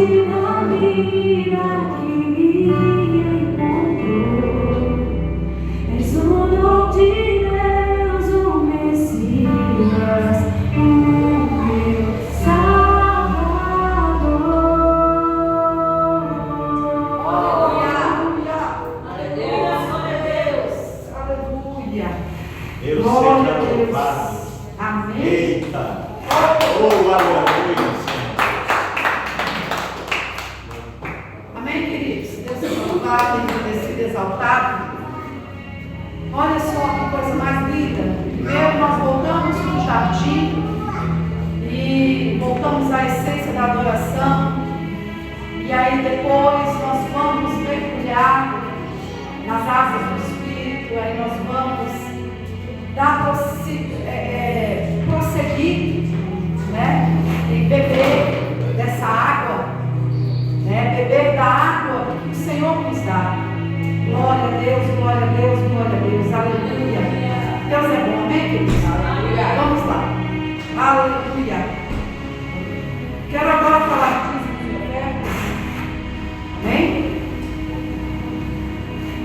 última vida que me encontrou. És o dom de Deus, o Messias, o meu Salvador. Aleluia! Aleluia! Aleluia! Deus Glória seja a Deus. louvado. Amém. Eita! Oh, aleluia, Senhor. Amém, queridos? Deus seja louvado, engrandecido, exaltado. Olha só que coisa mais linda. Primeiro nós voltamos para o jardim e voltamos à essência da adoração. E aí depois nós vamos mergulhar nas asas do Espírito. Aí nós vamos prosseguir, né? E beber dessa água, né? Beber da água que o Senhor nos dá. Glória a Deus, glória a Deus, glória a Deus, aleluia. Deus é bom, amém, queridos? Aleluia. Vamos lá, aleluia. Quero agora falar disso de oferta. Amém?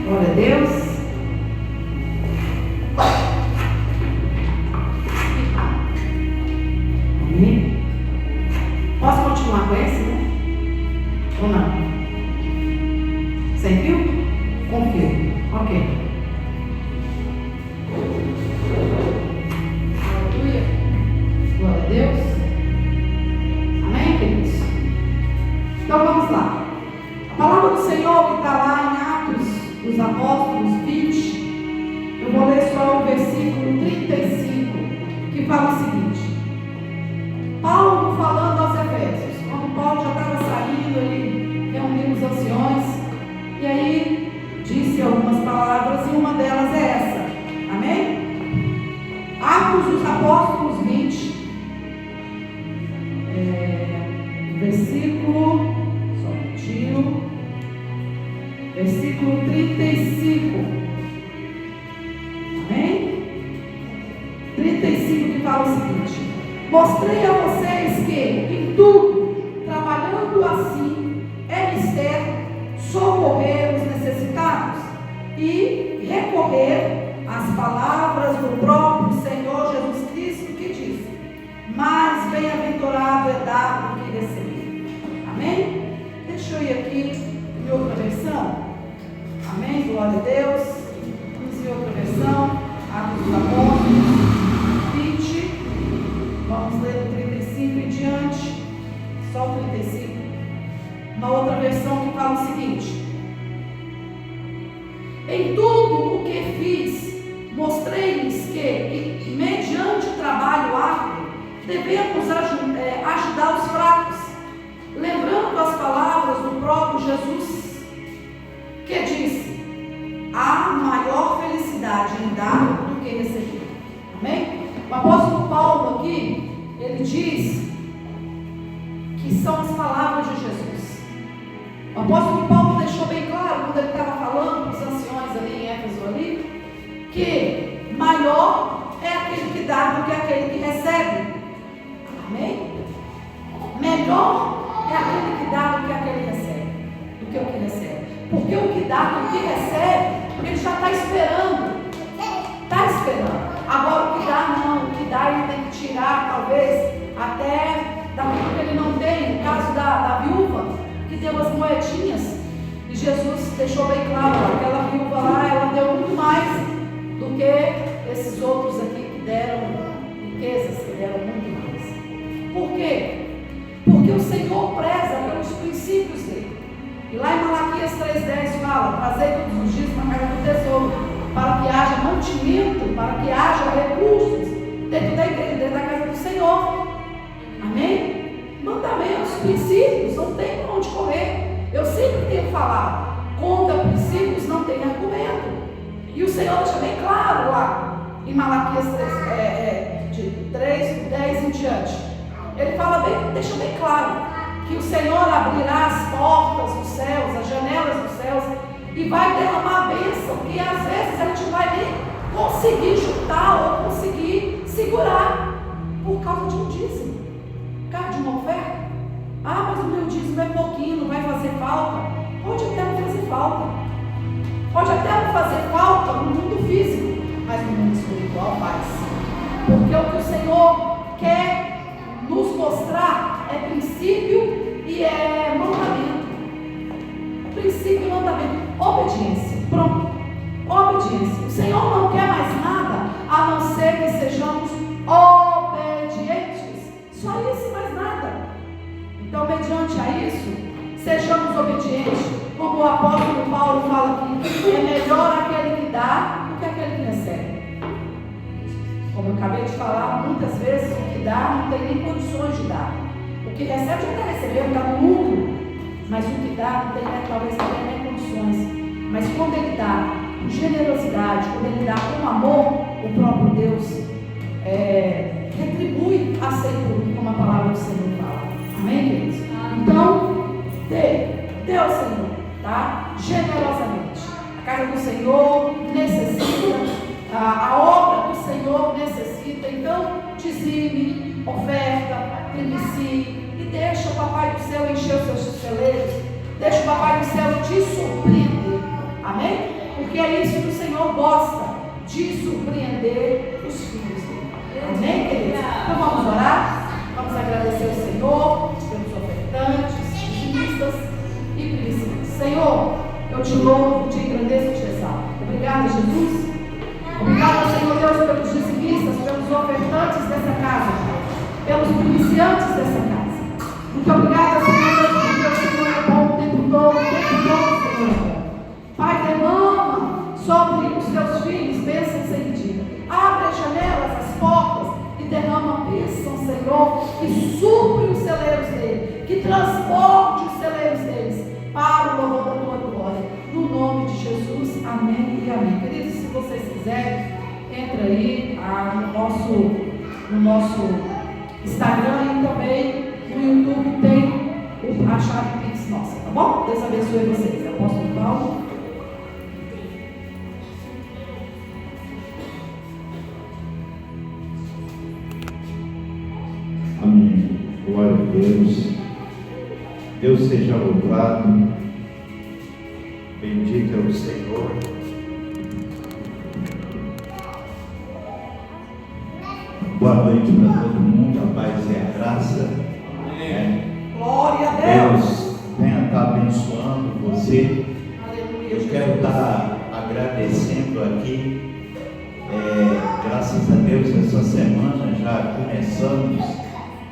Glória a Deus. Amém? Posso continuar com esse, né? Ou não? Sem fio? Com fio. Ok. Aleluia. Glória a Deus. Amém, queridos? Então vamos lá. A palavra do Senhor que está lá em Atos dos Apóstolos 20, eu vou ler só o versículo 35, que fala o seguinte. Paulo falando aos Efésios, quando Paulo já estava saindo, ele reuniu os anciões, e aí disse algumas palavras, e uma delas é essa, amém? Atos dos Apóstolos 20, versículo, só um tiro, versículo 35, amém? 35 que fala o seguinte: mostrei a vocês que, em tudo, trabalhando assim, é mister socorrer os necessitados e recorrer às palavras do próprio Senhor Jesus Cristo, que diz: mais bem-aventurado é dar do que receber. Amém? Deixa eu ir aqui em outra versão. Amém? Glória a Deus. Vamos em outra versão. Atos dos Apóstolos 20. Vamos ler do 35 em diante, só o 35. Uma outra versão que fala o seguinte: em tudo o que fiz, mostrei-lhes que, mediante o trabalho árduo, devemos ajudar os fracos, lembrando as palavras do próprio Jesus, que disse: há maior felicidade em dar do que receber. Amém? O apóstolo Paulo aqui, ele diz que são as palavras de Jesus. O apóstolo Paulo deixou bem claro, quando ele estava falando para os anciões ali em Éfeso, ali, que maior é aquele que dá do que aquele que recebe. Amém? Melhor é aquele que dá do que aquele que recebe, do que o que recebe. Porque o que dá do que recebe, ele já está esperando. Está esperando. Agora o que dá não, o que dá ele tem que tirar, talvez, até daquilo que ele não tem. No caso da viúva, que deu as moedinhas, e Jesus deixou bem claro, aquela viúva lá, ela deu muito mais do que esses outros aqui que deram riquezas, que deram muito mais. Por quê? Porque o Senhor preza pelos princípios dele. E lá em Malaquias 3,10 fala: trazei todos os dias uma carga do tesouro, para que haja mantimento, para que haja recursos dentro da igreja, dentro da casa do Senhor. Amém? Mandamentos, princípios, não tem para onde correr. Eu sempre tenho falado, contra princípios não tem argumento. E o Senhor deixa bem claro lá em Malaquias 3:10 em diante. Ele fala bem, deixa bem claro que o Senhor abrirá as portas dos céus, as janelas dos céus, e vai derramar a bênção, que às vezes a gente vai nem conseguir juntar ou conseguir segurar por causa de um dízimo, por causa de uma oferta. Ah, mas o meu dízimo é é pouquinho, não vai fazer falta. Pode até não fazer falta. Pode até não fazer falta no mundo físico, mas no mundo espiritual faz. Porque o que o Senhor quer nos mostrar é princípio e é mandamento. Princípio e mandamento. Obediência. Pronto. Obediência. O Senhor não quer mais nada a não ser que sejamos obedientes. Só isso, mais nada. Então, mediante a isso, sejamos obedientes. Como o apóstolo Paulo fala aqui, é melhor aquele que dá do que aquele que recebe. Como eu acabei de falar, muitas vezes o que dá não tem nem condições de dar. O que recebe já está recebendo, está no lucro. Mas o que dá não tem, talvez não tenha nem condições. Mas quando ele dá com generosidade, quando ele dá com amor, o próprio Deus retribui a 100 como a palavra do Senhor fala. Amém, queridos? Então, dê ao Senhor, tá? Generosamente. A casa do Senhor necessita, a obra do Senhor necessita. Então, dizime, oferta, primicie e deixa o Papai do Céu encher os seus celeiros. Deixa o Papai do Céu te surpreender. Amém? Porque é isso que o Senhor gosta, de surpreender os filhos dele. Amém, queridos? Então vamos orar. Vamos agradecer ao Senhor pelos ofertantes, dizimistas e princípios. Senhor, eu te louvo, te engrandeço e te exalto. Obrigada, Jesus. Obrigada, Senhor Deus, pelos dizimistas, pelos ofertantes dessa casa, pelos primiciantes dessa casa. Muito obrigada, Senhor Deus, porque o Senhor é bom o tempo todo, Senhor é bom. Pai, derrama sobre os teus filhos bênçãos sem medida. Abre as janelas, as portas e derrama bênção, Senhor, que supre os celeiros dele, que transporte os celeiros deles para o louvor da tua glória. No nome de Jesus, amém e amém. Queridos, se vocês quiserem, entra aí no nosso Instagram e também no YouTube tem a chave Pix nossa, tá bom? Deus abençoe vocês. É o apóstolo Paulo. Amém. Glória a Deus. Deus seja louvado. Bendito é o Senhor. Boa noite para todo mundo. A paz e a graça. Glória a Deus. Deus venha estar abençoando você. Aleluia. Eu quero estar agradecendo aqui. Graças a Deus, essa semana já começamos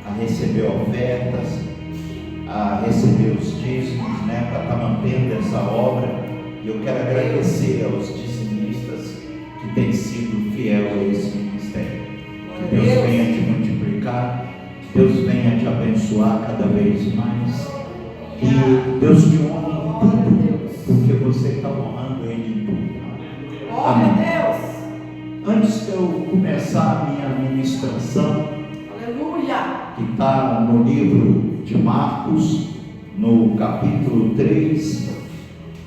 a receber ofertas, a receber os dízimos, para estar mantendo essa obra. E eu quero agradecer aos dizimistas que têm sido fiel a esse ministério. Que Deus venha te multiplicar, que Deus venha te abençoar cada vez mais. E Deus te honre em tudo, porque você está honrando Ele em tudo. Glória a Deus. Antes de eu começar a minha ministração, Aleluia. que está no livro de Marcos, no capítulo 3,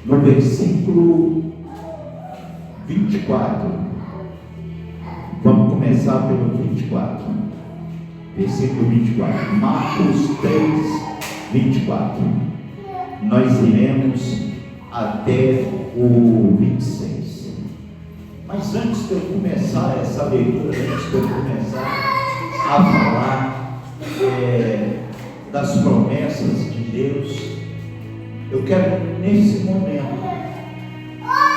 no versículo 24. Vamos começar pelo 24. Versículo 24. Marcos 3, 24. Nós iremos até o 26. Mas antes de eu começar essa leitura, antes de eu começar a falar das promessas de Deus, eu quero nesse momento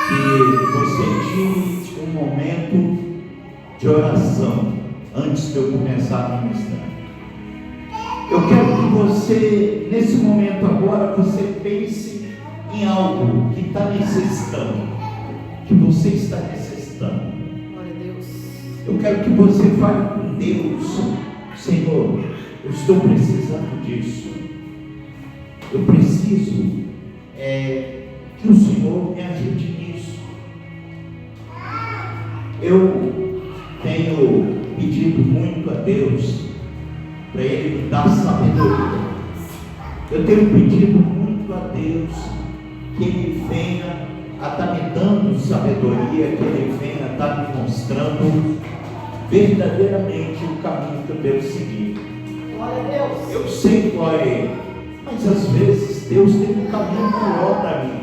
que você tire um momento de oração antes de eu começar a ministrar. Eu quero que você, nesse momento agora, você pense em algo que está necessitando, que você está necessitando. Glória a Deus. Eu quero que você fale com Deus: Senhor, eu estou precisando disso. Eu preciso que o Senhor me ajude nisso. Eu tenho pedido muito a Deus para Ele me dar sabedoria. Eu tenho pedido muito a Deus que Ele venha a estar me dando sabedoria, que Ele venha a estar me mostrando verdadeiramente o caminho que eu devo seguir. Glória a Deus. Eu sei qual é Mas às vezes Deus tem um caminho melhor para mim.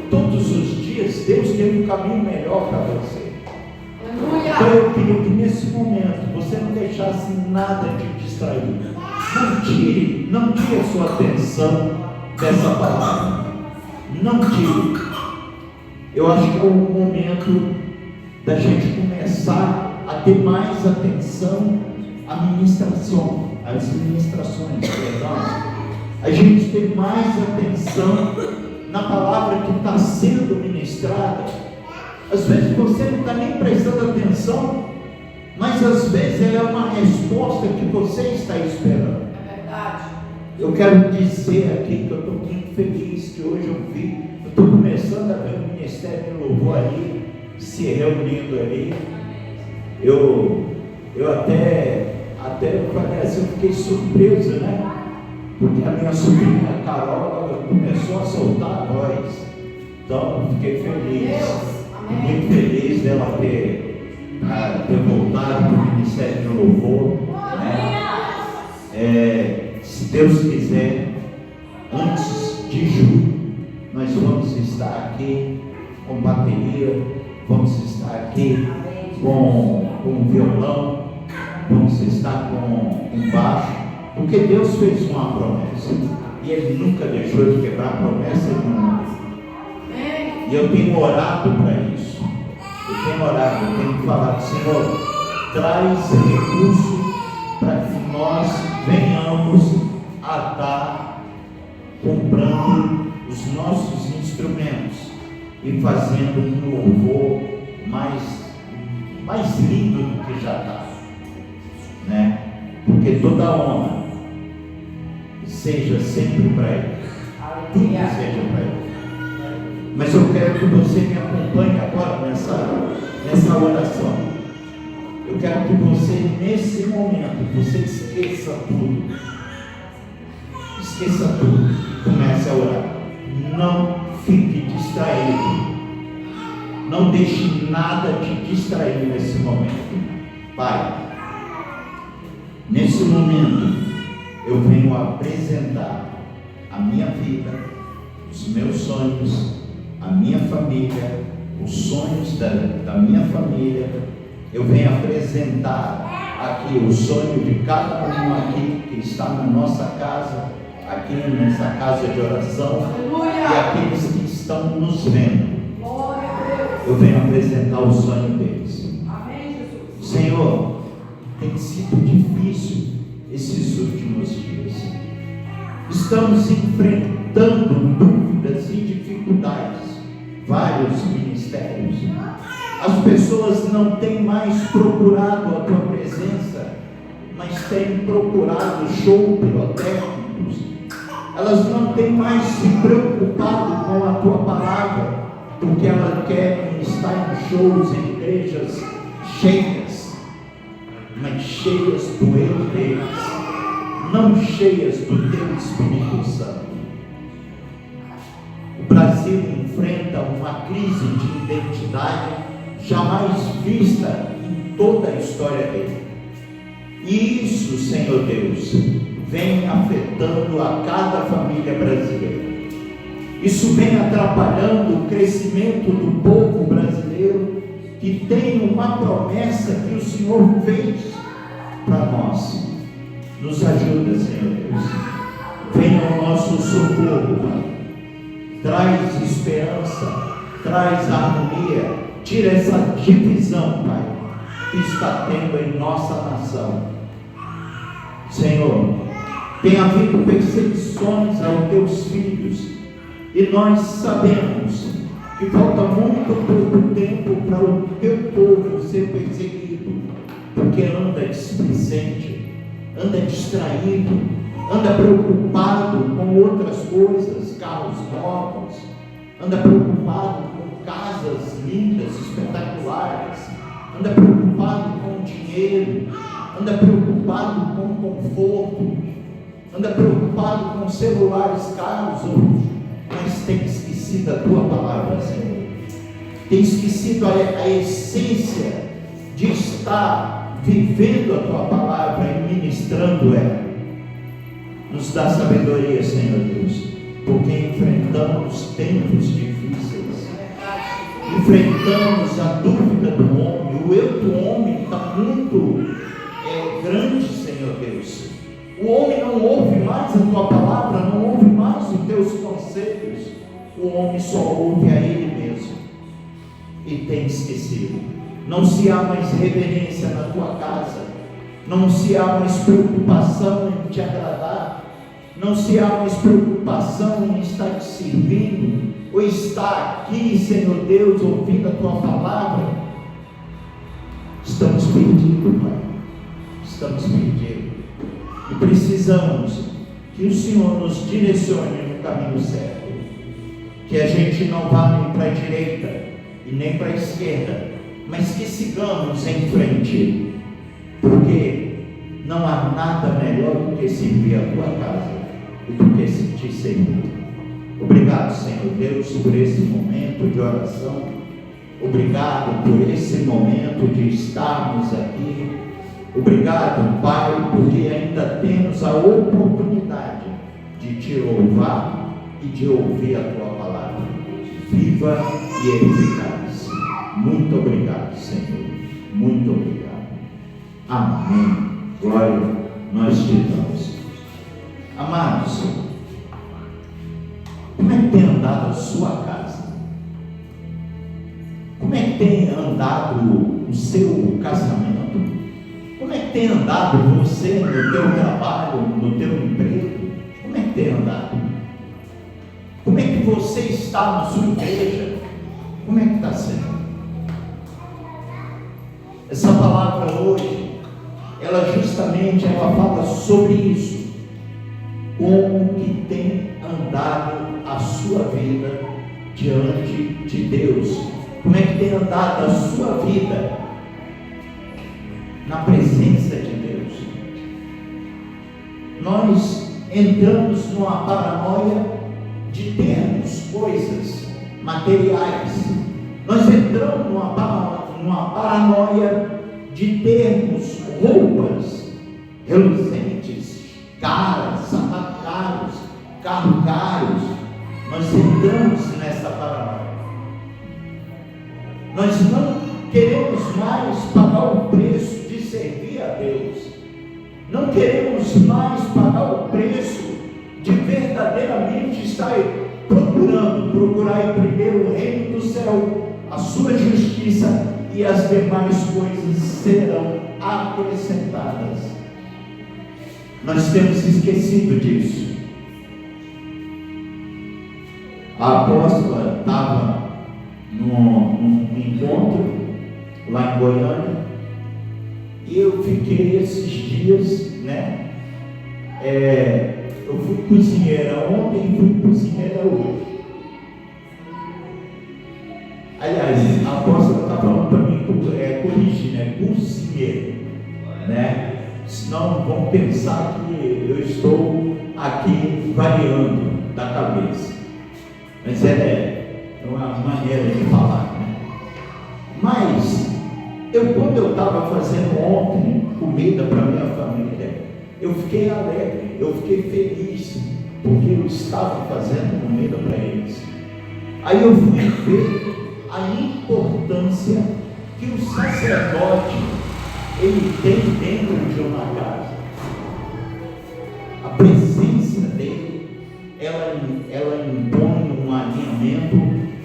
Todos os dias Deus tem um caminho melhor para você. Então eu queria que nesse momento você não deixasse nada de distrair. Não tire a sua atenção dessa palavra. Não tire. Eu acho que é o momento da gente começar a ter mais atenção às ministrações, perdão. A gente ter mais atenção na palavra que está sendo ministrada. Às vezes você não está nem prestando atenção, mas às vezes ela é uma resposta que você está esperando. É verdade. Eu quero dizer aqui que eu estou muito feliz que hoje eu estou começando a ver o Ministério de Louvor ali, se reunindo ali. Eu até falei assim, eu fiquei surpreso, né? Porque a minha sobrinha Carol começou a soltar a voz. Então eu fiquei feliz. Muito feliz dela ter voltado para o Ministério de Louvor, né? Se Deus quiser, antes de julho, nós vamos estar aqui com bateria, vamos estar aqui com violão, vamos estar com baixo, porque Deus fez uma promessa e Ele nunca deixou de quebrar promessa nenhuma. E eu tenho orado para isso. Eu tenho falado, Senhor, traz recurso para que nós venhamos a estar comprando os nossos instrumentos e fazendo um louvor mais lindo do que já está, né? Porque toda honra seja sempre para Ele, tudo seja para Ele. Mas eu quero que você me acompanhe agora nessa oração. Eu quero que você, nesse momento, você esqueça tudo. Esqueça tudo. Comece a orar. Não fique distraído. Não deixe nada te distrair nesse momento. Pai, nesse momento, eu venho apresentar a minha vida, os meus sonhos, a minha família, os sonhos da minha família. Eu venho apresentar aqui o sonho de cada um aqui que está na nossa casa, aqui nessa casa de oração, e aqueles que estão nos vendo. Eu venho apresentar o sonho deles. Senhor, tem sido difícil esses últimos dias. Estamos enfrentando dúvidas e dificuldades. Vários ministérios. As pessoas não têm mais procurado a tua presença, mas têm procurado show pirotécnicos. Elas não têm mais se preocupado com a tua palavra, porque elas querem estar em shows, em igrejas cheias, mas cheias do eu deles, não cheias do teu Espírito Santo. O Brasil enfrenta uma crise de identidade jamais vista em toda a história dele. E isso, Senhor Deus, vem afetando a cada família brasileira. Isso vem atrapalhando o crescimento do povo brasileiro, que tem uma promessa que o Senhor fez para nós. Nos ajuda, Senhor Deus. Venha ao nosso socorro, Pai. Traz esperança, traz harmonia, tira essa divisão, Pai, que está tendo em nossa nação. Senhor, tem havido perseguições aos teus filhos, e nós sabemos que falta muito pouco tempo para o teu povo ser perseguido, porque anda displicente, anda distraído, anda preocupado com outras coisas, carros novos, anda preocupado com casas lindas, espetaculares, anda preocupado com dinheiro, anda preocupado com conforto, anda preocupado com celulares caros hoje, mas tem esquecido a tua palavra, Senhor. Tem esquecido a essência de estar vivendo a tua palavra e ministrando ela. Nos dá sabedoria, Senhor Deus, porque enfrentamos tempos difíceis, enfrentamos a dúvida do homem, o eu do homem está muito grande, Senhor Deus. O homem não ouve mais a tua palavra, não ouve mais os teus conselhos, o homem só ouve a ele mesmo e tem esquecido. Não se há mais reverência na tua casa, não se há mais preocupação em te agradar, não se há mais preocupação em estar te servindo, ou estar aqui, Senhor Deus, ouvindo a tua palavra. Estamos perdidos, Pai, estamos perdidos, e precisamos que o Senhor nos direcione no caminho certo, que a gente não vá nem para a direita e nem para a esquerda, mas que sigamos em frente, porque não há nada melhor do que servir a tua casa e do que te servir. Obrigado, Senhor Deus, por esse momento de oração. Obrigado por esse momento de estarmos aqui. Obrigado, Pai, porque ainda temos a oportunidade de te louvar e de ouvir a tua palavra viva e eficaz. Muito obrigado, Senhor. Muito obrigado. Amém. Glória, nós te damos. Amados, como é que tem andado a sua casa? Como é que tem andado o seu casamento? Como é que tem andado você no teu trabalho, no teu emprego? Como é que tem andado? Como é que você está na sua igreja? Como é que está sendo? Essa palavra hoje, ela justamente fala sobre isso. Como que tem andado a sua vida diante de Deus? Como é que tem andado a sua vida na presença de Deus? Nós entramos numa paranoia de termos coisas materiais. Nós entramos numa paranoia de termos roupas reluzentes, caras, sapatos caros, carros caros. Nós entramos nessa paranoia. Nós não queremos mais pagar o preço de servir a Deus. Não queremos mais pagar o preço de verdadeiramente estar procurar em primeiro o reino do céu, a sua justiça, e as demais coisas serão acrescentadas. Nós temos esquecido disso. A apóstola estava num encontro lá em Goiânia, e eu fiquei esses dias, eu fui cozinheira ontem e fui cozinheira hoje. Aliás, a apóstola está falando para mim, corrigir, cozinheiro, senão vão pensar que eu estou aqui variando da cabeça, mas é uma maneira de falar, Mas, quando eu estava fazendo ontem comida para minha família, eu fiquei alegre, eu fiquei feliz, porque eu estava fazendo comida para eles. Aí eu fui ver a importância que o sacerdote ele tem dentro de uma casa. A presença dele, ela impõe um alinhamento,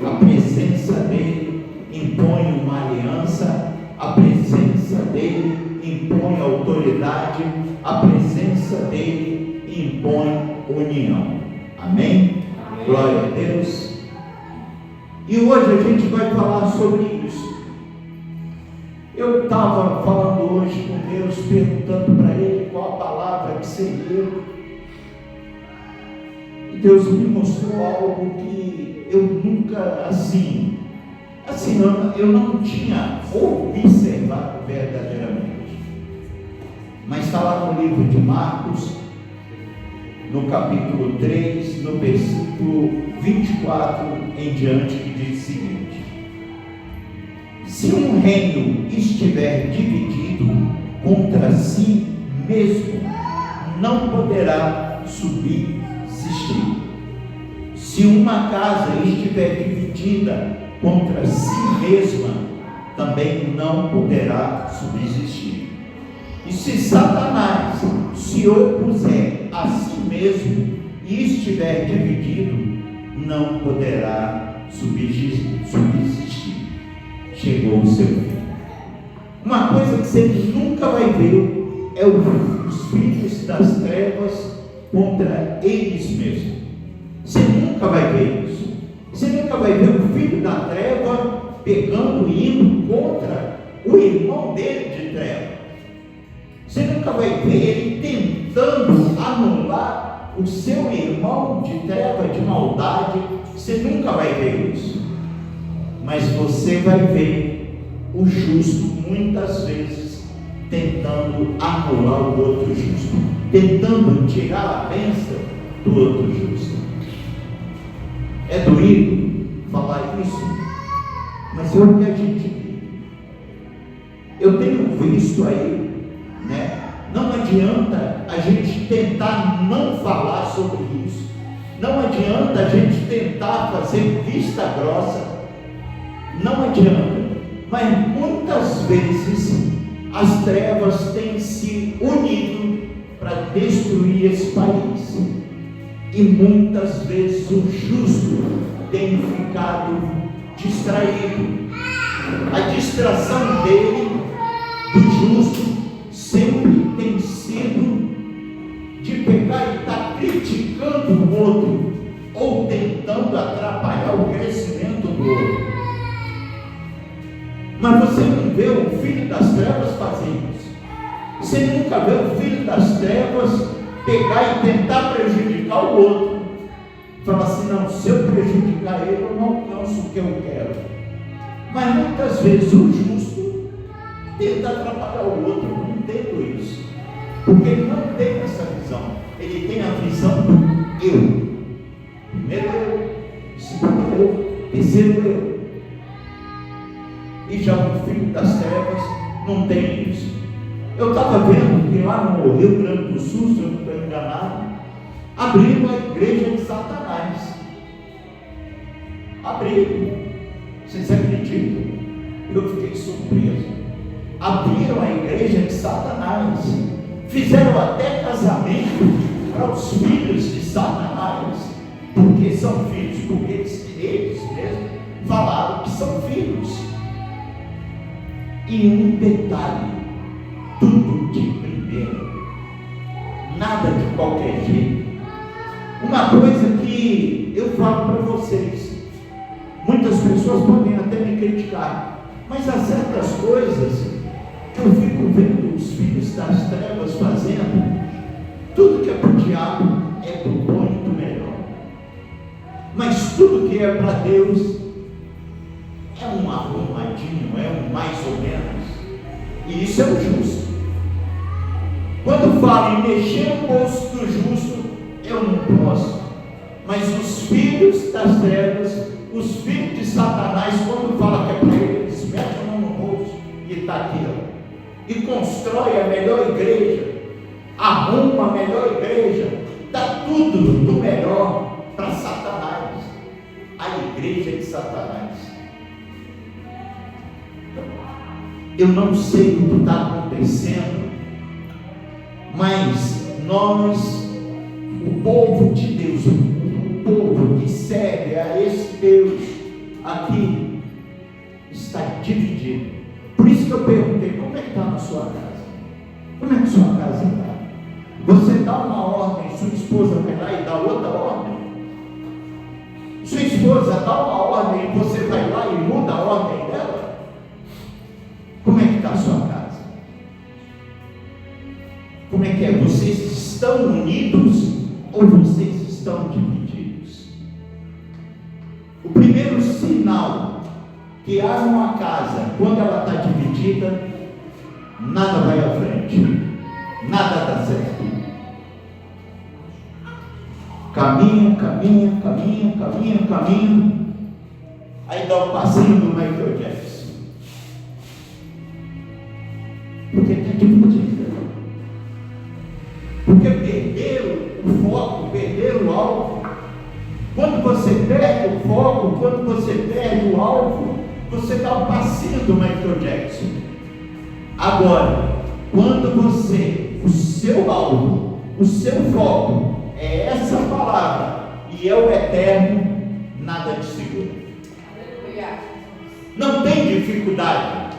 a presença dele impõe uma aliança, a presença dele impõe autoridade, a presença dele impõe união. Amém? Glória a Deus. E hoje a gente vai falar sobre isso. Eu estava falando hoje com Deus, perguntando para Ele qual a palavra que seria. E Deus me mostrou algo que eu nunca, eu não tinha observado verdadeiramente. Mas está lá no livro de Marcos, no capítulo 3, no versículo 24 em diante, que diz o seguinte: se um reino estiver dividido contra si mesmo, não poderá subsistir. Se uma casa estiver dividida contra si mesma, também não poderá subsistir. E se Satanás se opuser a si mesmo e estiver dividido, não poderá subsistir. Chegou o seu fim. Uma coisa que você nunca vai ver é os filhos das trevas contra eles mesmos. Você nunca vai ver isso. Você nunca vai ver o filho da treva pegando e indo contra o irmão dele de treva. Você nunca vai ver ele tentando anular o seu irmão de treva, de maldade. Você nunca vai ver isso. Mas você vai ver o justo muitas vezes tentando anular o outro justo, tentando tirar a bênção do outro justo. É doído falar isso, mas é o que a gente vive. Eu tenho visto aí, né? Não adianta a gente tentar não falar sobre isso, não adianta a gente tentar fazer vista grossa, não adianta, mas muitas vezes as trevas têm se unido para destruir esse país, e muitas vezes o justo tem ficado distraído. A distração dele, do justo, sempre tem sido de pegar e estar criticando o outro, ou tentando atrapalhar o crescimento do outro. Mas você não vê o filho das trevas fazer isso. Você nunca vê o filho das trevas pegar e tentar prejudicar o outro. Fala assim, não, se eu prejudicar ele, eu não alcanço o que eu quero. Mas muitas vezes o justo tenta atrapalhar o outro. Eu não entendo isso, porque ele não tem essa visão. Ele tem a visão do eu. Primeiro eu, segundo eu, terceiro eu. E já o filho das trevas não tem isso. Eu estava vendo que lá no Rio Grande do Sul, se eu não estou enganado, abriram a igreja de Satanás. Abriram. Vocês acreditam? Eu fiquei surpreso. Abriram a igreja de Satanás. Fizeram até casamento para os filhos de Satanás. Porque são filhos, porque eles mesmos falaram que são filhos. E um detalhe, tudo de primeiro, nada de qualquer jeito. Uma coisa que eu falo para vocês, muitas pessoas podem até me criticar, mas há certas coisas que eu fico vendo os filhos das trevas fazendo. Tudo que é para o diabo é do bom e do melhor, mas tudo que é para Deus é um arrumadinho, é um mais ou menos, e isso é o justo. Quando fala em mexer no bolso do justo, eu não posso, mas os filhos das trevas, os filhos de Satanás, quando fala que é para ele, eles metem a mão no bolso e está aqui, ó, e constrói a melhor igreja, arruma a melhor igreja, dá tudo do melhor para Satanás, a igreja de Satanás. Eu não sei o que está acontecendo, mas nós, o povo de Deus, o povo que serve a esse Deus aqui, está dividido. Por isso que eu perguntei, como é que está na sua casa? Como é que sua casa está? Você dá uma ordem, sua esposa vai lá e dá outra ordem? Sua esposa dá uma ordem e você vai lá e muda a ordem dela? Como é que está a sua casa? Como é que é? Vocês estão unidos ou vocês estão divididos? O primeiro sinal que há numa casa, quando ela está dividida, nada vai à frente, nada dá certo. Caminha, aí dá um passinho do Michael Jackson. Porque está dividida. Porque perderam o foco perder o alvo. Quando você perde o foco, quando você perde o alvo, você dá um passinho do Michael Jackson. Agora, quando você, o seu alvo, o seu foco é essa palavra e é o eterno, nada te segura. Não tem dificuldade,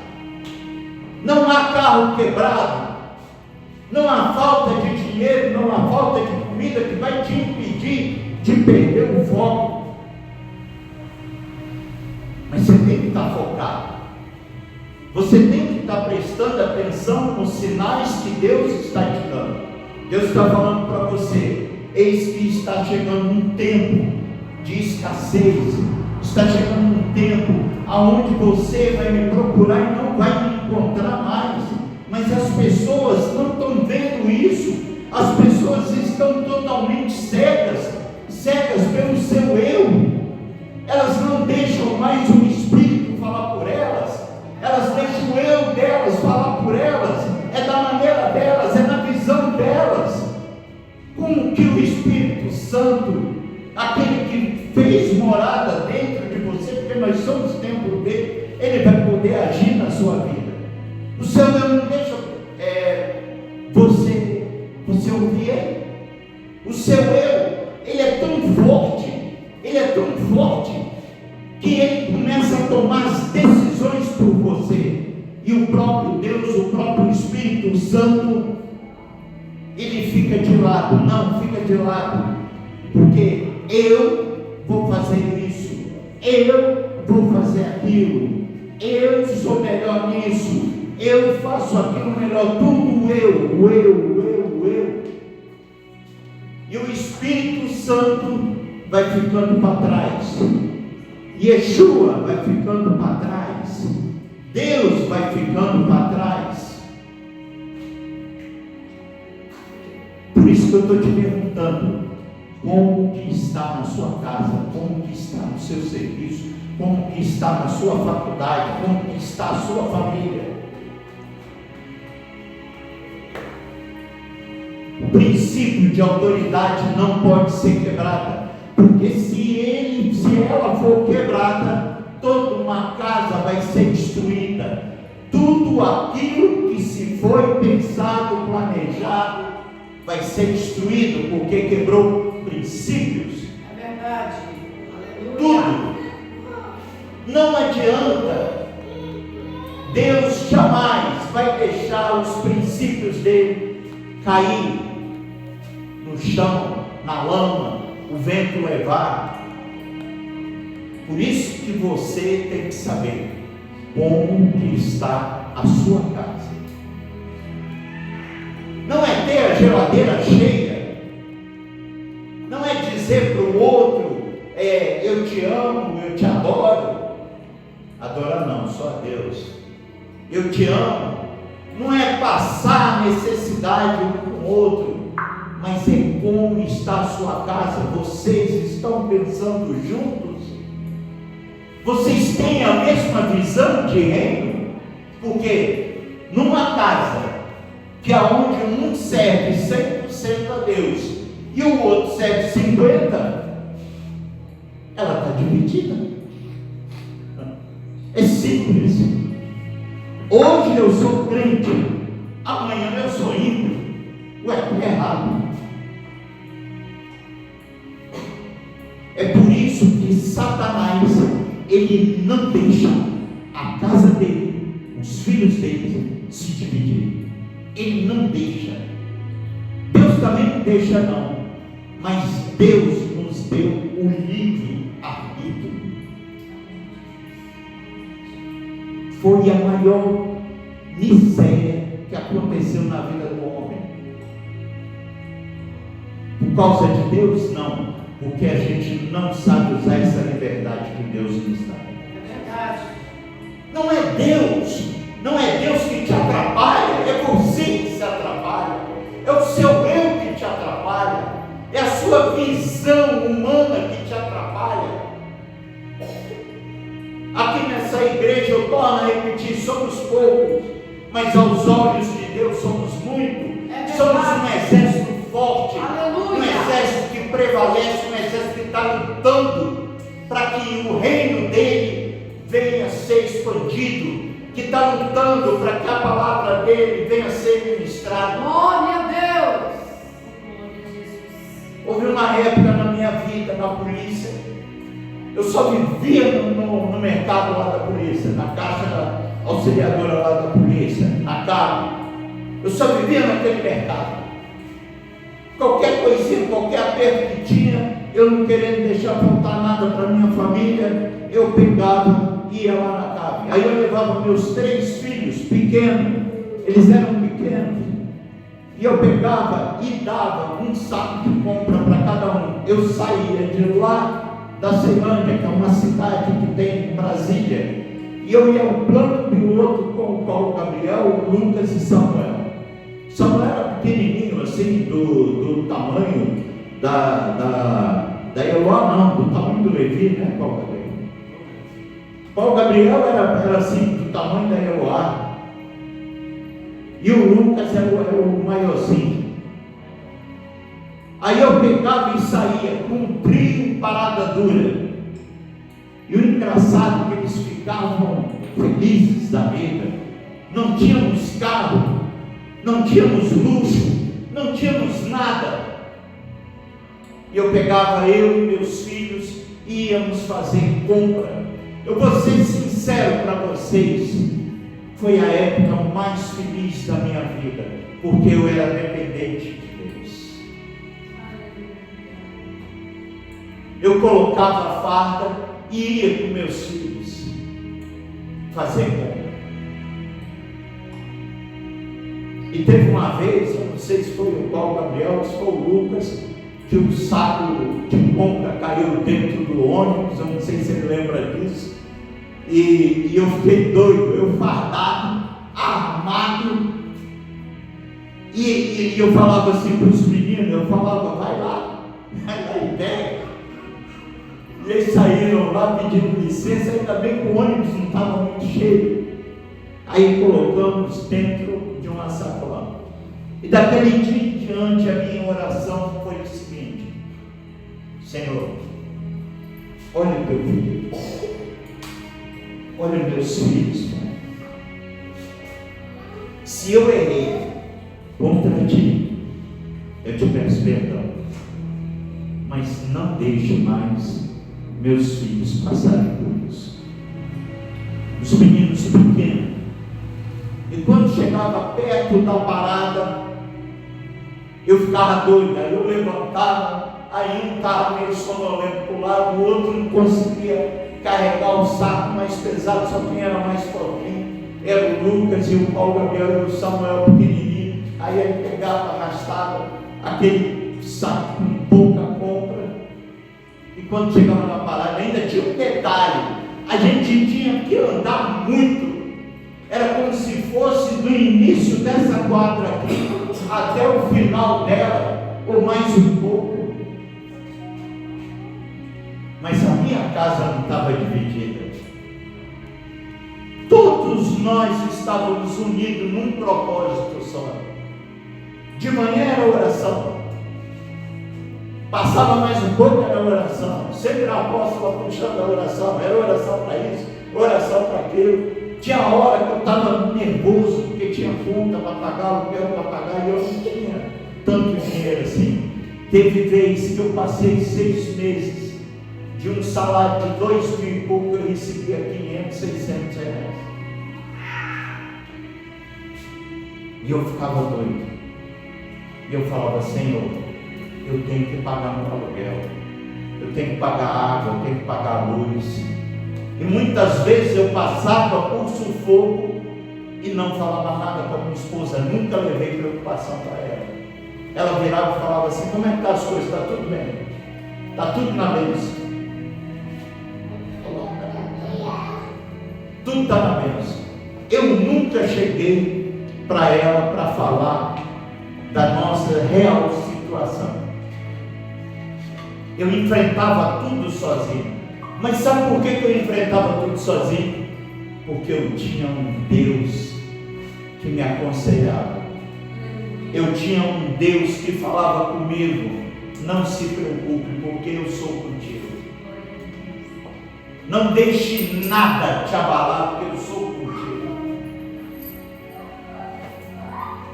não há carro quebrado, não há falta de dinheiro, não há falta de comida que vai te impedir de perder o foco. Mas você tem que estar focado, você tem que estar prestando atenção nos sinais que Deus está te dando. Deus está falando para você: eis que está chegando um tempo de escassez, está chegando um tempo aonde você vai me procurar e não vai me encontrar mais. Mas as pessoas não estão vendo isso, as pessoas estão totalmente cegas pelo seu eu. Elas não deixam mais o Espírito falar por elas, elas deixam o eu delas falar por elas, é da maneira delas, é na visão delas. Como que o Espírito Santo, aquele que fez morada dentro de você, porque nós somos templo dele, ele vai poder agir na sua vida? O seu eu não deixa você ouvir ele. O seu eu, ele é tão forte, que ele começa a tomar as decisões por você. E o próprio Deus, o próprio Espírito Santo, ele fica de lado. Não, fica de lado, porque eu vou fazer isso, eu vou fazer aquilo, eu sou melhor nisso, eu faço aquilo melhor, tudo eu. E o Espírito Santo vai ficando para trás, Yeshua vai ficando para trás, Deus vai ficando para trás. Por isso que eu estou te perguntando: como que está na sua casa, como que está no seu serviço, como que está na sua faculdade, como que está a sua família? O princípio de autoridade não pode ser quebrado, porque se ela for quebrada, toda uma casa vai ser destruída. Tudo aquilo que se foi pensado, planejado, vai ser destruído, porque quebrou princípios. É verdade. Tudo. Não adianta. Deus jamais vai deixar os princípios dele cair no chão, na lama, o vento levar. Por isso que você tem que saber como que está a sua casa. Não é ter a geladeira cheia, não é dizer para o outro, eu te amo, eu te adoro. Adorar não, só a Deus. Eu te amo. Não é passar necessidade um com o outro, mas é como está a sua casa. Vocês estão pensando juntos? Vocês têm a mesma visão de reino? Porque numa casa que aonde um serve 100% a Deus e o outro serve 50%, ela está dividida. É simples. Hoje eu sou crente, amanhã eu sou ímpio. É errado. É por isso que Satanás, ele não deixa a casa dele, os filhos dele, se dividir. Ele não deixa. Deus também não deixa não. Mas Deus nos deu o livre arbítrio. Foi a maior miséria que aconteceu na vida do homem. Por causa de Deus? Não. Porque a gente não sabe usar essa liberdade que Deus nos dá. É verdade. Não é Deus. Não é Deus que te atrapalha. É você que se atrapalha. É o seu eu que te atrapalha. É a sua visão humana que te atrapalha. Aqui nessa igreja eu torno a repetir: somos poucos, mas aos olhos de Deus somos muito. Somos um exército forte. Aleluia. Um exército que prevalece, um exército que está lutando para que o reino dele venha a ser expandido, que está lutando para que a palavra dele venha a ser ministrada. Glória a Deus. Houve uma época na minha vida, na polícia, eu só vivia no mercado lá da polícia, na caixa auxiliadora lá da polícia, na cabo. Eu só vivia naquele mercado. Qualquer coisinha, qualquer aperto que tinha, eu não querendo deixar faltar nada para minha família, eu pegava e ia lá na cave. Aí eu levava meus 3 filhos pequenos, eles eram pequenos, e eu pegava e dava um saco de compra para cada um. Eu saía de lá da Ceilândia, que é uma cidade que tem em Brasília, e eu ia ao plano piloto com o Paulo Gabriel, o Lucas e Samuel. Samuel era pequenininho, assim, do tamanho da Eloá, não, do tamanho do Levi, né, Paulo Gabriel? Paulo Gabriel era assim, do tamanho da Eloá, e o Lucas era o maiorzinho. Aí eu pegava e saía, cumpria em parada dura, e o engraçado é que eles ficavam felizes da vida. Não tínhamos carro, não tínhamos luxo, não tínhamos nada. E eu pegava eu e meus filhos e íamos fazer compra. Eu vou ser sincero para vocês, foi a época mais feliz da minha vida, porque eu era dependente de Deus. Eu colocava a farda e ia com meus filhos fazer compra. E teve uma vez, eu não sei se foi o Paulo Gabriel, se foi o Lucas, que o saco de compra caiu dentro do ônibus, eu não sei se ele lembra disso, e eu fiquei doido, eu fardado, armado, e eu falava assim para os meninos, eu falava, vai lá e pega. E eles saíram lá pedindo licença, ainda bem que o ônibus não estava muito cheio. Aí colocamos dentro de uma sacola. E daquele dia em diante a minha oração foi o seguinte: Senhor, olha o teu filho, olha os meus filhos, Pai. Se eu errei contra ti, eu te peço perdão, mas não deixe mais meus filhos passarem por isso. Os meninos pequenos. E quando chegava perto da parada, eu ficava doido. Aí eu levantava, aí um estava meio sonolento para o lado, o outro não conseguia carregar o saco mais pesado, só quem era mais fortinho era o Lucas e o Paulo Gabriel e o Samuel pequenininho. Aí ele pegava, arrastava aquele saco com pouca compra. E quando chegava na parada, ainda tinha um detalhe: a gente tinha que andar muito. Era como se fosse do início dessa quadra aqui até o final dela, ou mais um pouco. Mas a minha casa não estava dividida. Todos nós estávamos unidos num propósito só. De manhã era oração, passava mais um pouco, era oração. Sempre a apóstola puxando a oração, era oração para isso, oração para aquilo. Tinha hora que eu estava nervoso, porque tinha conta para pagar, aluguel para pagar, e eu não tinha tanto dinheiro assim. Teve vez que eu passei 6 meses, de um salário de 2 mil e pouco, eu recebia 500, 600 reais. E eu ficava doido. E eu falava: Senhor, eu tenho que pagar meu aluguel, eu tenho que pagar água, eu tenho que pagar luz. E muitas vezes eu passava por sufoco e não falava nada para minha esposa, nunca levei preocupação para ela. Ela virava e falava assim: como é que estão as coisas? Está tudo bem, está tudo na bênção, tudo está na bênção. Eu nunca cheguei para ela para falar da nossa real situação. Eu enfrentava tudo sozinho. Mas sabe por que eu enfrentava tudo sozinho? Porque eu tinha um Deus que me aconselhava. Eu tinha um Deus que falava comigo não se preocupe, porque eu sou contigo. Não deixe nada te abalar, porque eu sou contigo.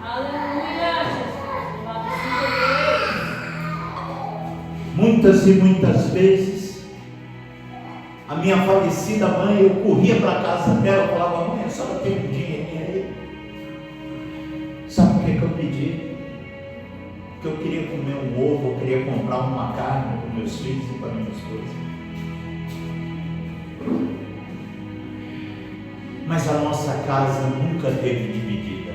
Aleluia, Jesus. Muitas e muitas vezes, a minha falecida mãe, eu corria para a casa dela, falava: mãe, a senhora tem um dinheirinho aí? Sabe o que eu pedi? Que eu queria comer um ovo, eu queria comprar uma carne para meus filhos e para minha esposa. Mas a nossa casa nunca teve dividida.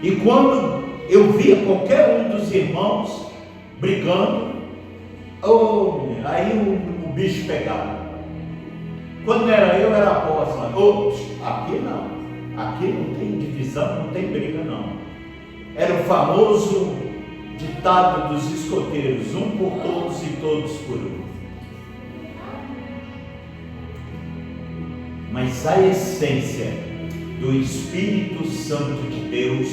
E quando eu via qualquer um dos irmãos brigando, aí o bicho pegava. Quando era eu, era apóstolo. Aqui não tem divisão, não tem briga não. Era o famoso ditado dos escoteiros: um por todos e todos por um. Mas a essência do Espírito Santo de Deus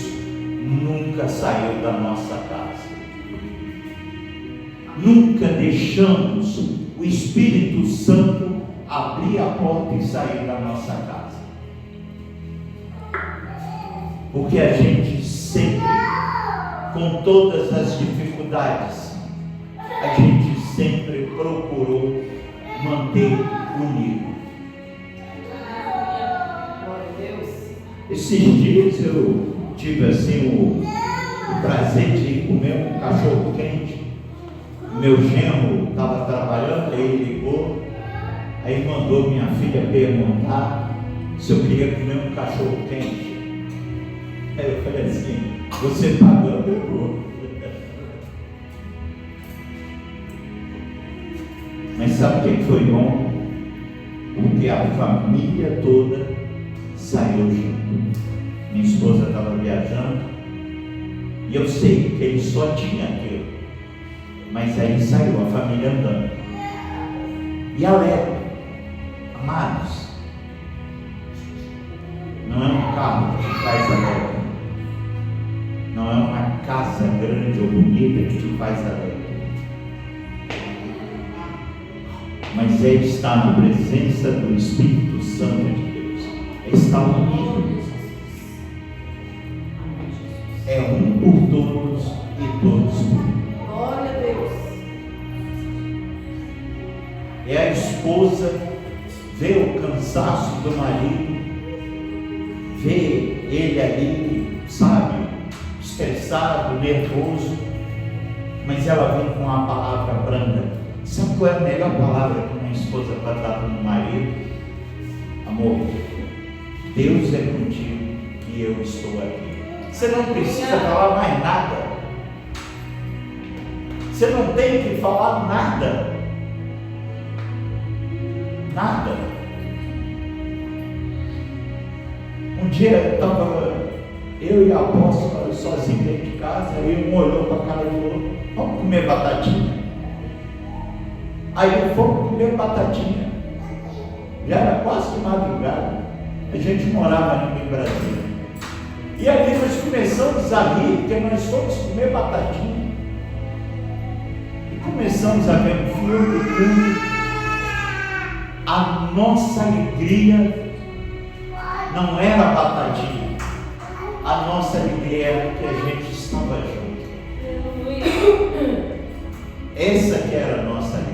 nunca saiu da nossa casa. Nunca deixamos o Espírito Santo abrir a porta e sair da nossa casa. Porque a gente sempre, com todas as dificuldades, a gente sempre procurou manter unido. Esses dias eu tive assim o prazer de comer um cachorro quente. Meu genro estava trabalhando, aí ele ligou, aí mandou minha filha perguntar se eu queria comer um cachorro quente. Aí eu falei assim: você pagou, eu vou. Mas sabe o que foi bom? Porque a família toda saiu junto. Minha esposa estava viajando e eu sei que ele só tinha aquilo, mas aí saiu a família andando e alegre. Amados, não é um carro que te faz alegre, não é uma casa grande ou bonita que te faz alegre, mas é estar na presença do Espírito Santo de Deus, é estar unido. É um por todos e todos por um. Glória a Deus. É a esposa ver o cansaço do marido, ver ele ali, sabe, estressado, nervoso, mas ela vem com uma palavra branda. Sabe qual é a melhor palavra que uma esposa pode dar para um marido? Amor, Deus é contigo e eu estou aqui. Você não precisa falar mais nada. Você não tem que falar nada. Nada. Um dia estava eu e a apóstola sozinhos dentro de casa, aí um olhou para a cara do outro: vamos comer batatinha. Aí fomos comer batatinha. Já era quase que madrugada. A gente morava ali em Brasília. E ali nós começamos a rir, porque nós fomos comer batatinha. E começamos a ver um filme. A nossa alegria não era a batatinha. A nossa alegria era que a gente estava junto. Essa que era a nossa alegria.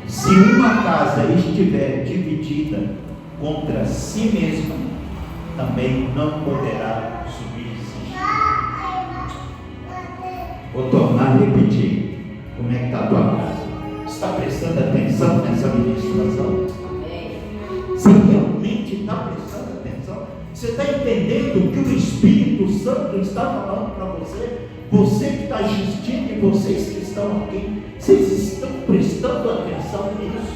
Se uma casa estiver dividida contra si mesma, também não poderá subsistir. Vou tornar a repetir. Como é que está a tua casa? Está prestando atenção nessa ministração? Você realmente está prestando atenção? Você está entendendo o que o Espírito Santo está falando para você? Você que está assistindo e vocês que estão aqui, vocês estão prestando atenção nisso?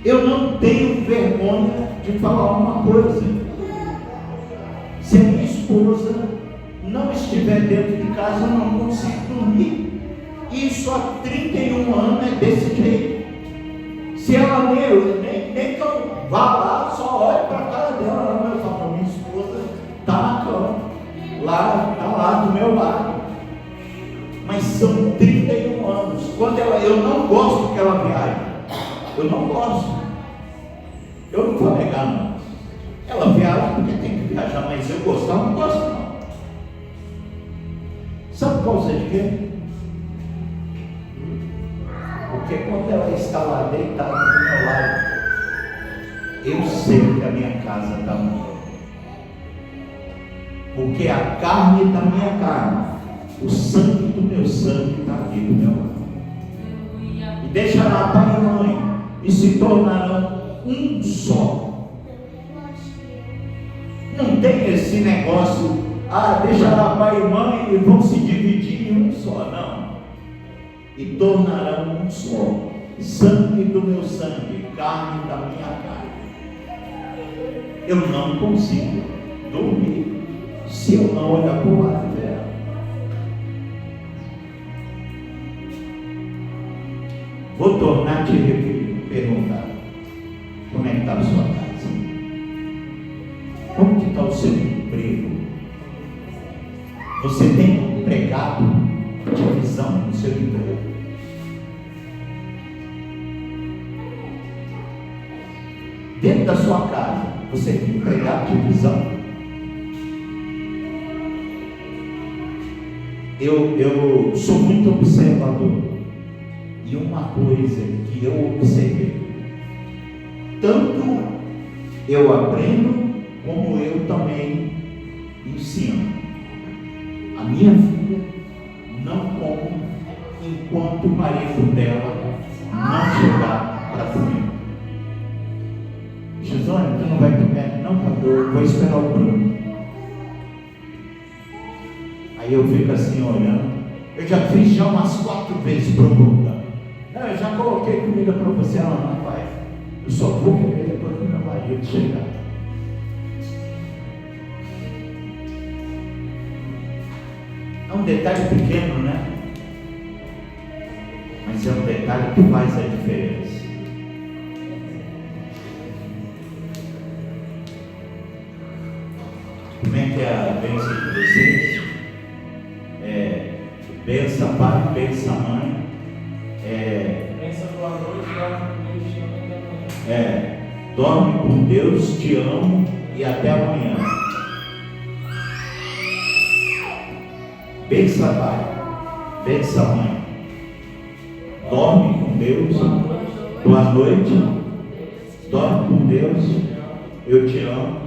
Eu não tenho vergonha de falar uma coisa. Se a minha esposa não estiver dentro de casa, eu não consigo dormir. Isso há 31 anos é desse jeito. Se ela nem que eu vá lá, só olhe para a cara dela, eu falo, minha esposa está na cama, está lá do meu lado. Mas são 31 anos. Quando eu não gosto que ela viaje. Eu não gosto. Eu não vou negar, não. Ela viaja porque tem que viajar, mas eu gostar, eu não gosto, não. Sabe por causa de quê? Porque quando ela está lá deitada do meu lado, eu sei que a minha casa está morta. Porque a carne da minha carne, o sangue do meu sangue está aqui do meu lado. E deixará pai e mãe, e se tornarão um só. Não tem esse negócio, deixará pai e mãe e vão se dividir em um só, não. E tornarão um só, sangue do meu sangue, carne da minha carne. Eu não consigo dormir se eu não olhar para o lado dela. Vou tornar a te perguntar: como é que está a sua casa? Como que está o seu emprego? Você tem empregado divisão no seu emprego? Dentro da sua casa, você tem empregado divisão? Eu sou muito observador. E uma coisa que eu observei, tanto eu aprendo, como eu também ensino. A minha filha não come enquanto o marido dela não chegar para comer. Gisone, tu não vai comer? Não, eu vou esperar o Bruno. Aí eu fico assim olhando. Eu já fiz umas 4 vezes para o Bruno. Eu já coloquei comida para você, ela não vai. Eu só vou comer depois que meu marido chegar. É um detalhe pequeno, né? Mas é um detalhe que faz a diferença. Como é que é a bênção de vocês? Benção pai, benção mãe. Benção boa noite, dorme com Deus, te amo e até amanhã. Benção pai, benção mãe. Dorme com Deus, boa noite. Dorme com Deus, eu te amo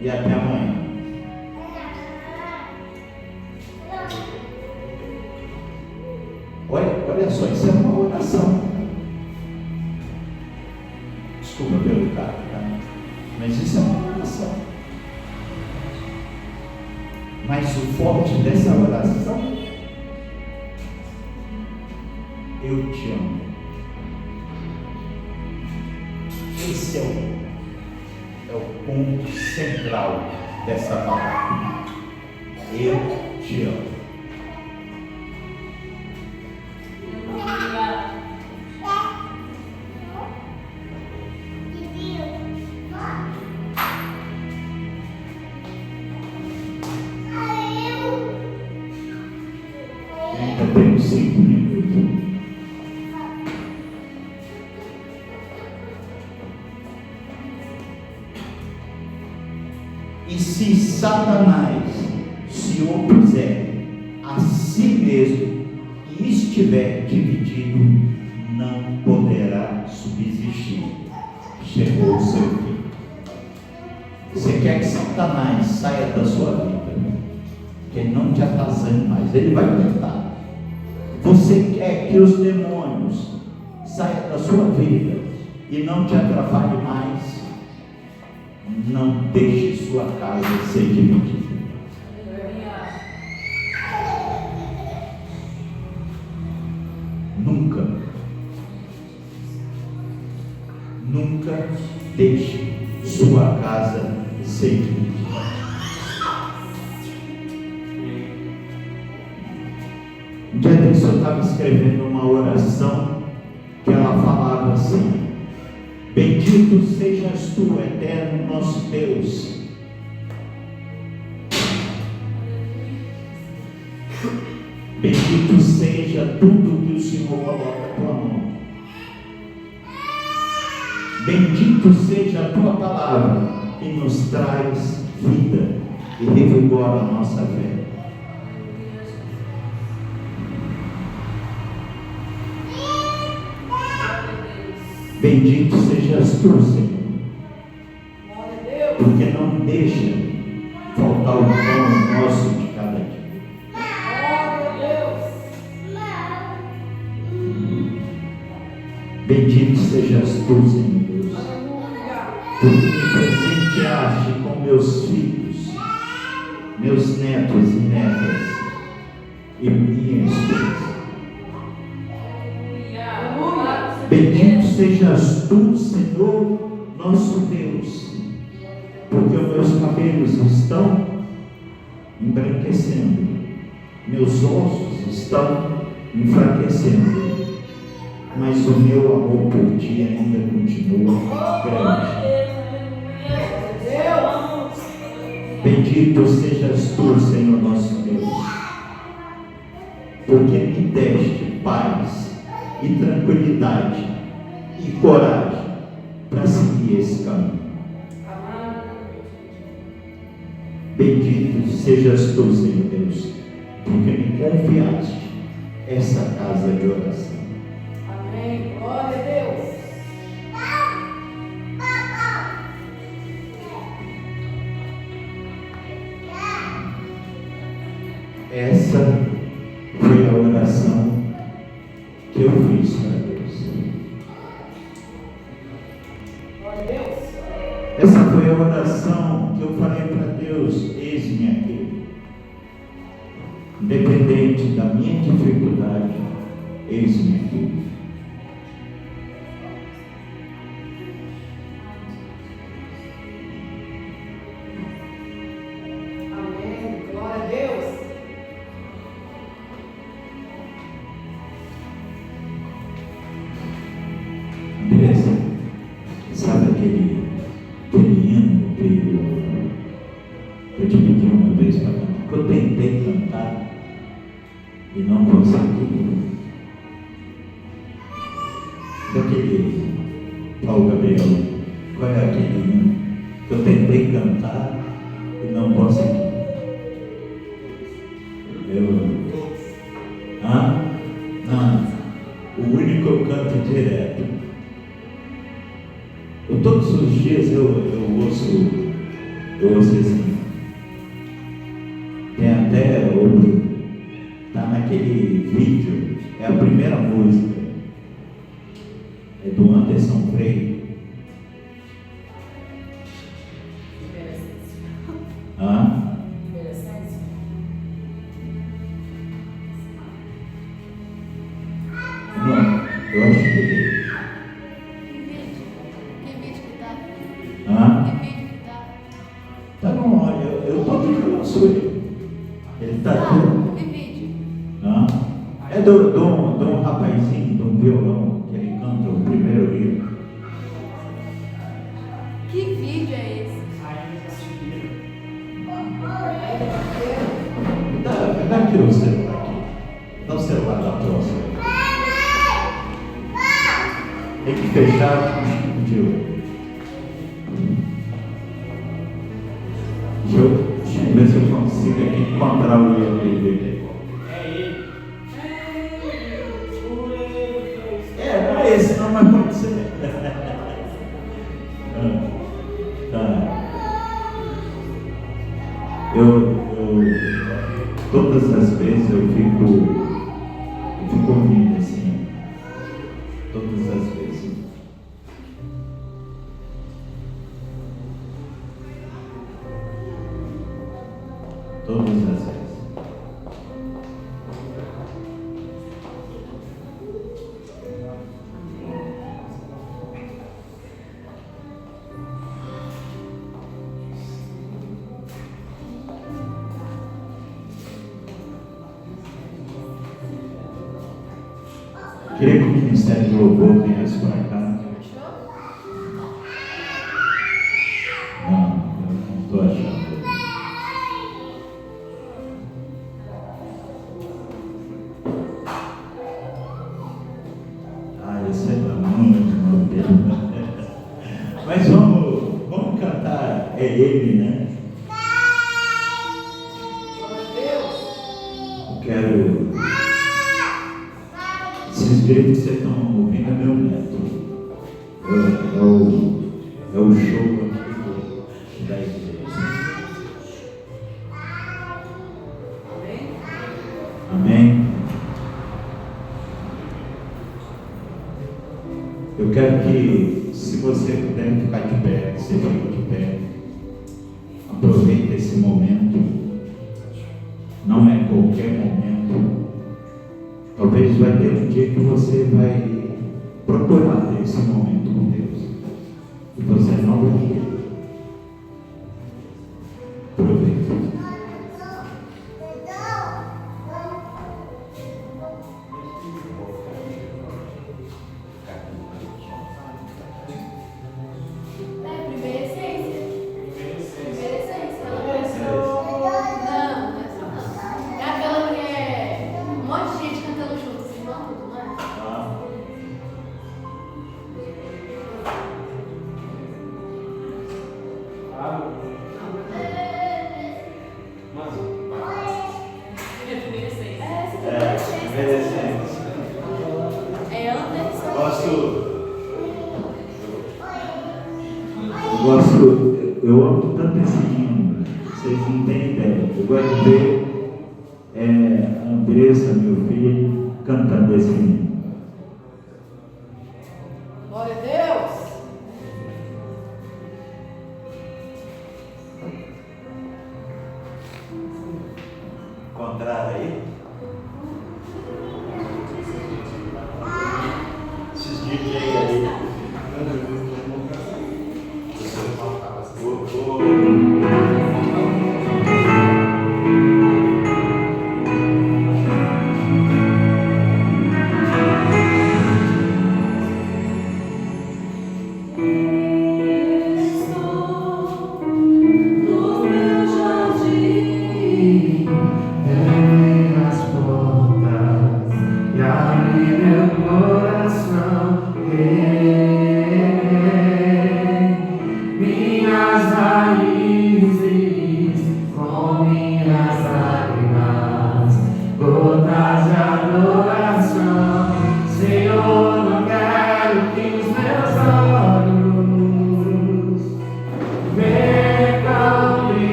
e até amanhã. Olha só, isso é uma oração. Desculpa pelo cara, tá? Mas isso é uma oração. Mas o forte dessa oração, eu te amo. Esse é o ponto central dessa palavra. Eu te amo. Ainda temos 5 minutos. E se Satanás se opuser a si mesmo e estiver dividido, não poderá subsistir. Chegou o seu fim. Você quer que Satanás saia da sua vida? Que ele não te atazane mais. Ele vai tentar. Você quer que os demônios saiam da sua vida e não te atrapalhe mais? Não deixe sua casa ser dividida. Nunca deixe sua casa ser dividida. Um dia desse eu estava escrevendo uma oração que ela falava assim: Bendito sejas tu, eterno nosso Deus. Bendito seja tudo que o Senhor coloca a tua mão. Bendito seja a tua palavra que nos traz vida e revigora a nossa fé. Bendito sejas tu, Senhor, porque não deixa faltar o pão nosso de cada dia. Bendito sejas tu, Senhor Deus, porque me presenteaste com meus filhos, meus netos e netas e minha esposa. Bendito sejas tu, Senhor, nosso Deus, porque os meus cabelos estão embranquecendo, meus ossos estão enfraquecendo, mas o meu amor por ti ainda continua grande. Bendito sejas tu, Senhor, nosso Deus, porque me deste paz e tranquilidade e coragem para seguir esse caminho. Bendito sejas tu, Senhor Deus, porque me confiaste essa casa de oração. Amém. Glória a Deus. Essa foi a oração que eu fiz para Deus. Glória a Deus. Essa foi a oração que eu falei para Deus: eis-me aqui. Independente da minha dificuldade, eis-me aqui. Amém. Glória a Deus. Andressa, sabe aquele hino que eu te pedi uma vez para cantar? Que eu tentei cantar e não consegui. Daquele Paulo Gabriel, qual é aquele hino que eu tentei cantar e não consegui? Não, o único que eu canto direto. Todos os dias eu ouço assim. Tem até outro, está naquele vídeo, é a primeira música, é do Anderson Freire. Não, eu acho que tá bom, eu tô tocando a ele está aqui. Que vídeo? É de um rapazinho, de um violão, que ele canta o primeiro hino. Que vídeo é esse? Dá aqui o celular aqui. Dá o celular da próxima. Tem que fechar de olho. Deixa eu ver se eu consigo aqui encontrar o e-mail dele. Não é esse não, mas pode ser. Todas as vezes eu fico ouvindo assim. Todas as vezes. Todas as vezes. Queria que o Ministério do Louvor viesse para cá. Mas vamos cantar, é Ele, né? Eu quero. Esses gritos que vocês estão ouvindo é meu neto. É o show aqui da igreja. Amém? Eu quero que, se você puder ficar de pé, você fique de pé. Aproveita esse momento. Não é qualquer momento. Talvez vai ter um dia que você vai procurar ter esse momento com Deus. E você não vai ter. Aproveita. Eu amo tanto esse hino, vocês não têm ideia. Eu gosto de ver a Andressa, meu filho, cantando esse hino. Glória a Deus. Encontraram aí? Esses DJ aí.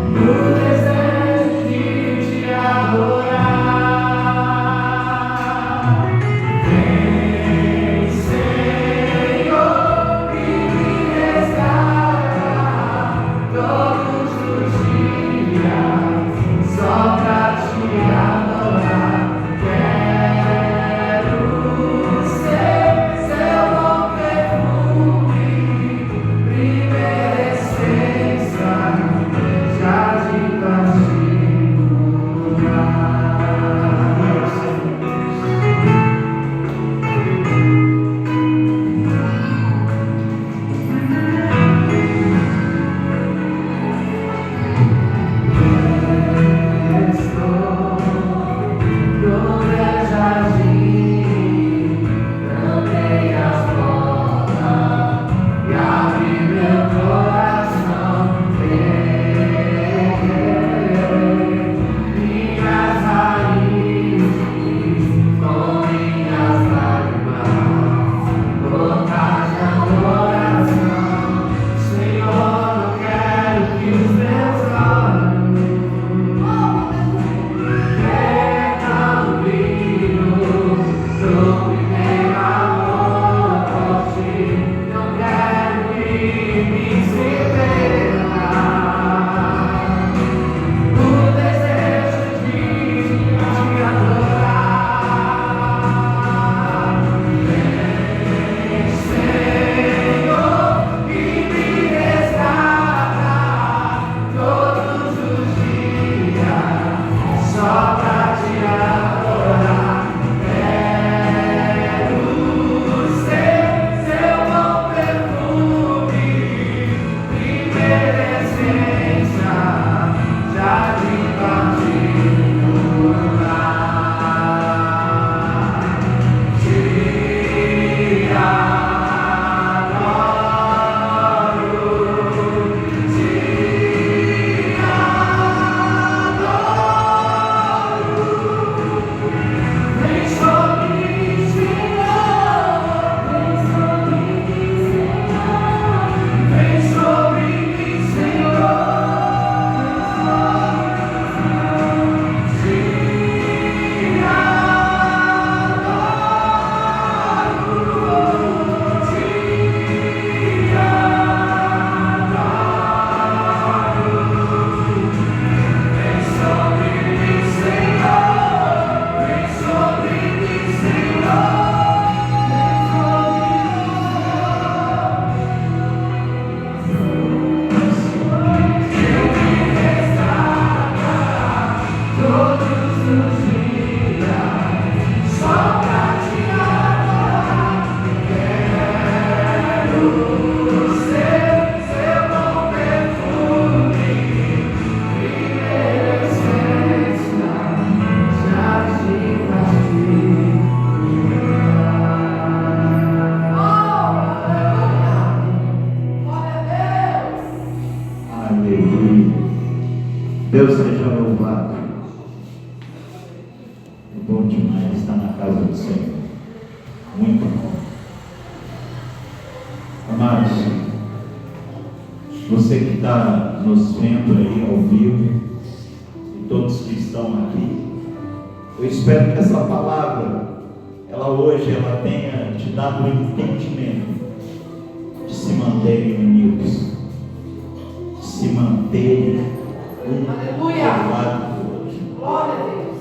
No desejo de te Deus seja louvado. É bom demais estar na casa do Senhor. Muito bom. Amados, você que está nos vendo aí ao vivo, e todos que estão aqui, eu espero que essa palavra, ela hoje, ela tenha te dado o entendimento de se manterem unidos, de se manterem um ao lado do outro. Glória a Deus.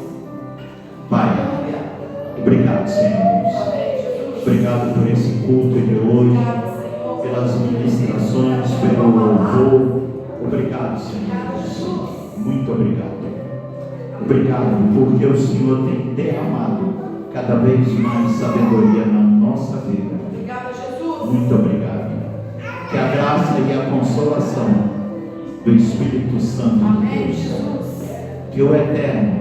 Pai, Aleluia. obrigado, Senhor. Amém, Jesus. Obrigado por esse culto de hoje, Obrigado, Senhor. pelas ministrações, pelo louvor. Obrigado, Obrigado, Senhor. Jesus. Muito obrigado. Obrigado porque o Senhor tem derramado cada vez mais sabedoria na nossa vida. Obrigada, Jesus. Muito obrigado. Que a graça e a consolação do Espírito Santo de Amém, Deus, Jesus. que o Eterno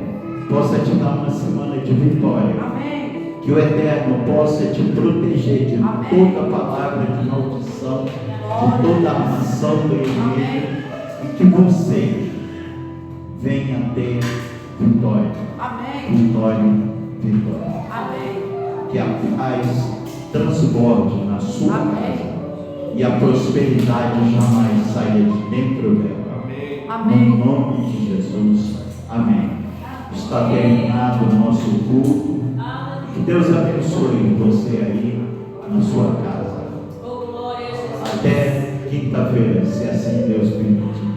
possa te dar uma semana de vitória. Amém. Que o Eterno possa te proteger de Amém. toda palavra de maldição, de toda armação do inimigo, Amém. e que você venha ter vitória. Amém. Vitória, vitória. Amém. Que a paz transborde na sua Amém. casa e a prosperidade jamais saia de dentro dela. Amém. No nome de Jesus. Amém. Está terminado o nosso culto. Que Deus abençoe você aí na sua casa. Até quinta-feira, se assim Deus permitir.